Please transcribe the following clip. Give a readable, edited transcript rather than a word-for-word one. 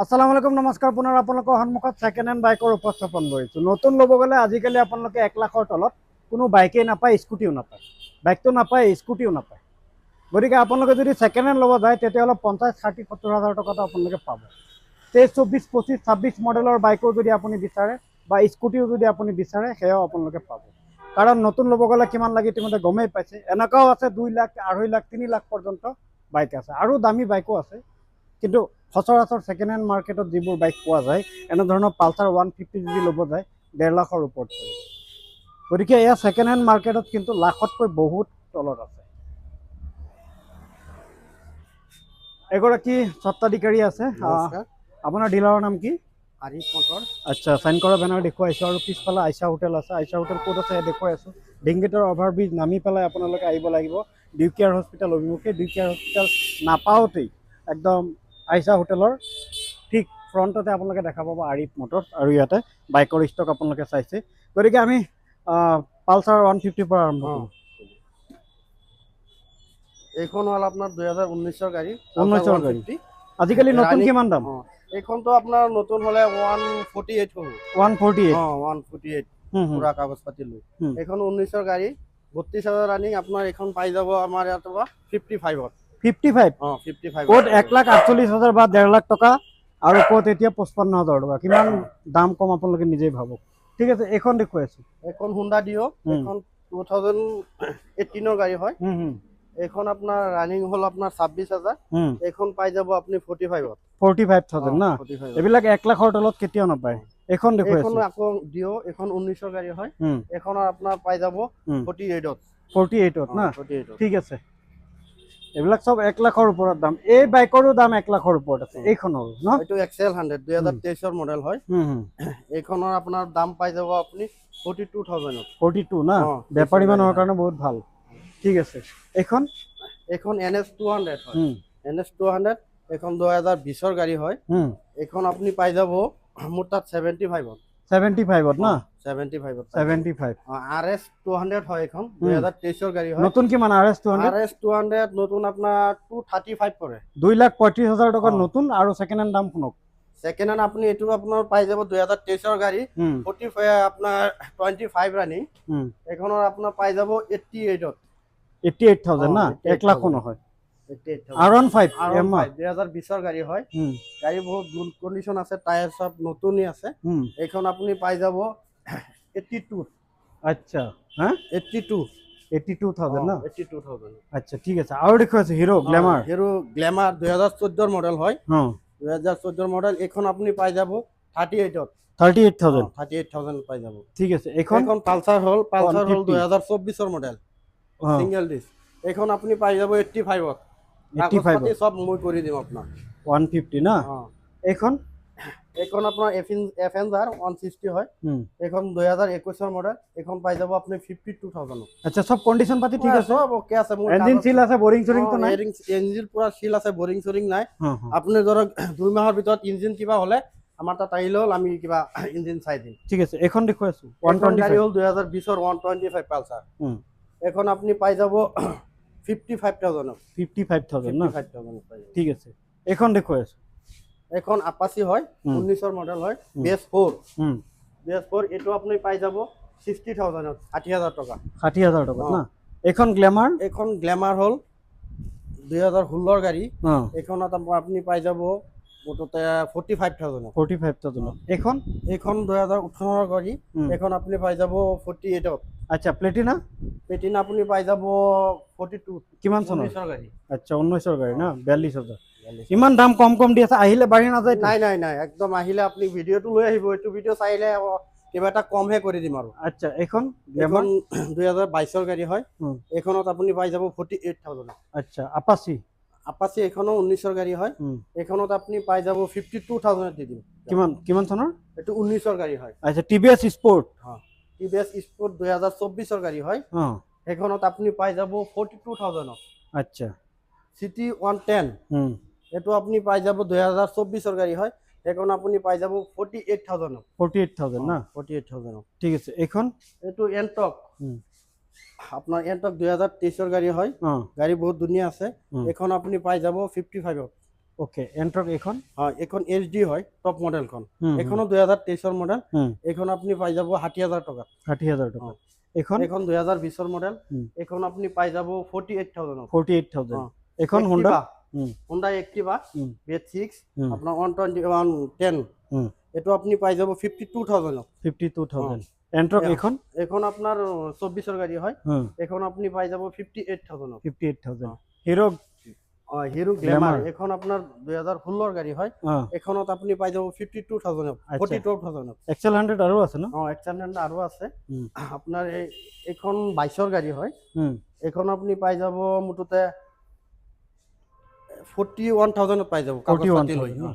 আসসালামু আলাইকুম নমস্কাৰ পুনৰ আপোনালোকৰ সন্মুখত ছেকেণ্ড হেণ্ড বাইকৰ উপস্থাপন কৰিছোঁ। নতুন ল'ব গ'লে আজিকালি আপোনালোকে 1 লাখৰ তলত কোনো বাইকেই নাপায়, স্কুটিও নাপায়। বাইকটো নাপায়, স্কুটিও নাপায়। গতিকে আপোনালোকে যদি ছেকেণ্ড হেণ্ড ল'ব যায় তেতিয়াহ'লে 50, 60, 70 হাজাৰ টকাটো আপোনালোকে পাব। 23, 24, 25, 26 মডেলৰ বাইকো যদি আপুনি বিচাৰে বা স্কুটিও যদি আপুনি বিচাৰে সেয়াও আপোনালোকে পাব। কাৰণ নতুন ল'ব গ'লে কিমান লাগে ইতিমধ্যে গমেই পাইছে। এনেকুৱাও আছে 2 লাখ, 2.5 লাখ, 3 লাখ পৰ্যন্ত বাইক আছে আৰু দামী বাইকো আছে। কিন্তু সচৰাচৰ ছেকেণ্ড হেণ্ড মাৰ্কেটত যিবোৰ বাইক পোৱা যায় এনেধৰণৰ পালচাৰ 150 যদি ল'ব যায় 1.5 লাখৰ ওপৰত পৰে। গতিকে এয়া ছেকেণ্ড হেণ্ড মাৰ্কেটত কিন্তু লাখতকৈ বহুত তলত আছে। এগৰাকী স্বত্বাধিকাৰী আছে, নমস্কাৰ। আপোনাৰ ডিলাৰৰ নাম কি? আৰিফ মটৰ। আচ্ছা, চাইন কৰা বেনাৰ দেখুৱাইছোঁ আৰু পিছফালে আইচা হোটেল আছে। আইচা হোটেল ক'ত আছে দেখুৱাই আছোঁ। ডিংগেটৰ অভাৰব্ৰিজ নামি পেলাই আপোনালোকে আহিব লাগিব ডিউকেয়াৰ হস্পিটেল অভিমুখে। ডিউকেয়াৰ হস্পিটেল নাপাওঁতেই একদম আইচা হোটেলৰ ঠিক ফ্ৰণ্টতে আপোনালোকে দেখা পাব আৰিফ মটৰ্ছ আৰু ইয়াতে বাইকৰ ষ্টক আপোনালোকে চাইছে। গতিকে আমি পালচাৰ 150 পৰা আৰম্ভ কৰোঁ। এইখন হ'ল আপোনাৰ 2019ৰ গাড়ী, 19ৰ গাড়ী। 150। আজিকালি নতুন কিমান দাম? এইখনতো আপোনাৰ নতুন হ'লে 148 হ'ব। 148। 148 পুৰা কাগজ পাতি লৈ। এইখন 19ৰ গাড়ী, 32,000 ৰানিং। আপোনাৰ এইখন পাই যাব আমাৰ ইয়াত 55ত। 55? 55। ক'ত 1,48,000 বা 1.5 লাখ টকা আৰু ক'ত এতিয়া 55,000 টকা। কিমান দাম কম আপোনালোকে নিজেই ভাবক। ঠিক আছে, এইখন দেখুৱাই আছোঁ। এইখন হুণ্ডা ডিঅ', এইখন 2018ৰ গাড়ী হয়। এইখন আপোনাৰ ৰানিং হ'ল আপোনাৰ 26,000। এইখন পাই যাব আপুনি 45ত। 45,000 না? এইবিলাক 1 লাখৰ তলত কেতিয়াও নাপায়। এইখন দেখুৱাই আছোঁ। এইখন আকৌ ডিঅ', এইখন 19ৰ গাড়ী হয়। এইখনৰ আপোনাৰ পাই যাব 48ত। 48ত না? 48ত। ঠিক আছে, এইবিলাক চব 1 লাখৰ ওপৰত দাম। এই বাইকৰো দাম 1 লাখৰ ওপৰত আছে। এইখনৰো ন? এইটো এক্সেল 100 2023ৰ মডেল হয়। এইখনৰ আপোনাৰ দাম পাই যাব আপুনি 42,000ত। 42 না? বেপাৰী মানুহৰ কাৰণে বহুত ভাল। ঠিক আছে, এইখন NS 200 হয়। NS 200 এইখন 2020ৰ গাড়ী হয়। এইখন আপুনি পাই যাব মোৰ তাত 75ত। 75ত না? 75ত। 75 RS 200 হয়। এইখন 2023ৰ গাড়ী হয়। নতুন কিমান RS 200? RS 200 নতুন আপোনাৰ 235 পৰে। 2,35,000 টকা নতুন আৰু ছেকেণ্ড হেণ্ড দাম শুনক। ছেকেণ্ড হেণ্ড আপুনি এইটো আপোনাৰ পাই যাব 2023ৰ গাড়ী, 45 আপোনাৰ 25 ৰানিং। এইখনৰ আপোনাৰ পাই যাব 88ত। 88,000 না? 1 লাখো নহয়। 88,000। R15 2020ৰ গাড়ী হয়। গাড়ী বহুত গুড কণ্ডিশ্যন আছে, টায়াৰ সব নতুনই আছে। এইখন আপুনি পাই যাব 82। আচ্ছা, হা 82। 82,000 না? 82,000। আচ্ছা, ঠিক আছে। আৰু দেখুৱাইছে হিৰো গ্ল্যামাৰ। হিৰো গ্ল্যামাৰ 2014ৰ মডেল হয়। 2014ৰ মডেল। এইখন আপুনি পাই যাব 38ত। 38,000। 38,000 পাই যাব। ঠিক আছে, এইখন পালচাৰ হ'ল 2024ৰ মডেল, সিঙ্গেল ডিস্ক। এইখন আপুনি পাই যাব 85ত। কাগজ পাতি সব মই কৰি দিম আপোনাক। 150 না? এইখন আপোনাৰ এভেঞ্জাৰ 160 হয়। এইখন 2021ৰ মডেল। এইখন পাই যাব আপুনি 52,000ত। আচ্ছা, সব কন্ডিশন পাতি ঠিক আছে? সব ওকে আছে। মোৰ ইঞ্জিন সিল আছে, বোৰিং সোৰিং তো নাই? ইঞ্জিন পুৰা সিল আছে, বোৰিং সোৰিং নাই। আপুনি ধৰক 2 মাহৰ ভিতৰত ইঞ্জিন কিবা হ'লে আমাৰ তাত আহিলে হ'ল, আমি কিবা ইঞ্জিন চাই দিম। ঠিক আছে, এখন দেখুৱাই আছোঁ 125 গাড়ী হ'ল 2020ৰ 125 পালচাৰ। এখন আপুনি পাই যাব 55,000ত। 55,000 না? 55,000 পাই যাব। ঠিক আছে, এখন দেখুৱাই আছোঁ। এখন আপাচি হয়, 19ৰ মডেল হয়, BS4। এইটো আপুনি পাই যাব 60,000ত, 60,000 টকা। 60,000 টকা না? এখন গ্ল্যামাৰ? এখন গ্ল্যামাৰ হ'ল 2016ৰ গাড়ী। এইখনত আপুনি পাই যাব মুঠতে 45,000ত। 45,000। এখন 2018ৰ গাড়ী। এখন আপুনি পাই যাব 48ত। আচ্ছা, প্লেটিনা? প্লেটিনা আপুনি পাই যাব 42। কিমান চনৰ? 19ৰ গাড়ী। আচ্ছা, 19ৰ গাড়ী না? 42,000। ইমান দাম কম কম দি আছে, আহিলে বাঢ়ি নাযায়? নাই, একদম আহিলে আপুনি ভিডিঅ'টো লৈ আহিব। এইটো ভিডিঅ' চাইলে কিবা এটা কমহে কৰি দিম আৰু। আচ্ছা, এইখন 2022ৰ গাড়ী হয়। এইখনত আপুনি পাই যাব 48,000। আচ্ছা, আপাচি? আপাচি এইখনো 19ৰ গাড়ী হয়। এইখনত আপুনি পাই যাব 52,000 দি দিম। কিমান চনৰ? এইটো 19ৰ গাড়ী হয়। আচ্ছা, TVS স্পৰ্ট? TVS স্পৰ্ট 2024ৰ গাড়ী হয়। এইখনত আপুনি পাই যাব 42,000ত। আচ্ছা, সিটি 110 এইটো আপুনি পাই যাব 2024ৰ গাড়ী হয়। এইখন আপুনি পাই যাব 48,000ত। 48,000 না? 48,000ত। ঠিক আছে, এইখন? এইটো এণ্টক। আপোনাৰ এণ্টক 2023ৰ গাড়ী হয়। গাড়ী বহুত ধুনীয়া আছে। এইখন আপুনি পাই যাব 55ত। ওকে এণ্ট্ৰক এইখন হয় এখন এইচডি হয় টপ মডেলখন হুম, এখনো 2023 মডেল হুম, এখন আপনি পাই যাব 60,000 টাকা 60,000 টাকা এইখন এখন 2020 মডেল হুম। এখন আপনি পাই যাব 48,000 48,000 এইখন হুন্ডা হুন্ডা এক্টিভা হুম, V6 হুম, আপনার 12110 হুম, এটো আপনি পাই যাব 52,000 52,000 এণ্ট্ৰক এইখন এখন আপনার 24 এর গাড়ি হয় হুম, এখন আপনি পাই যাব 58,000 58,000 হিরো হিরো গ্ল্যামার এখন আপনার 2016 এর গাড়ি হয় হ্যাঁ এখনত আপনি পাই যাব 52,000 42,000 এক্সেল 100 আৰু আছে ন এক্সটেন্ডেড আরো আছে হুম, আপনার এখন 22 এর গাড়ি হয় হুম, এখন আপনি পাই যাব মুঠতে 41,000 পাই যাব কাগজ পাতি লই 41,000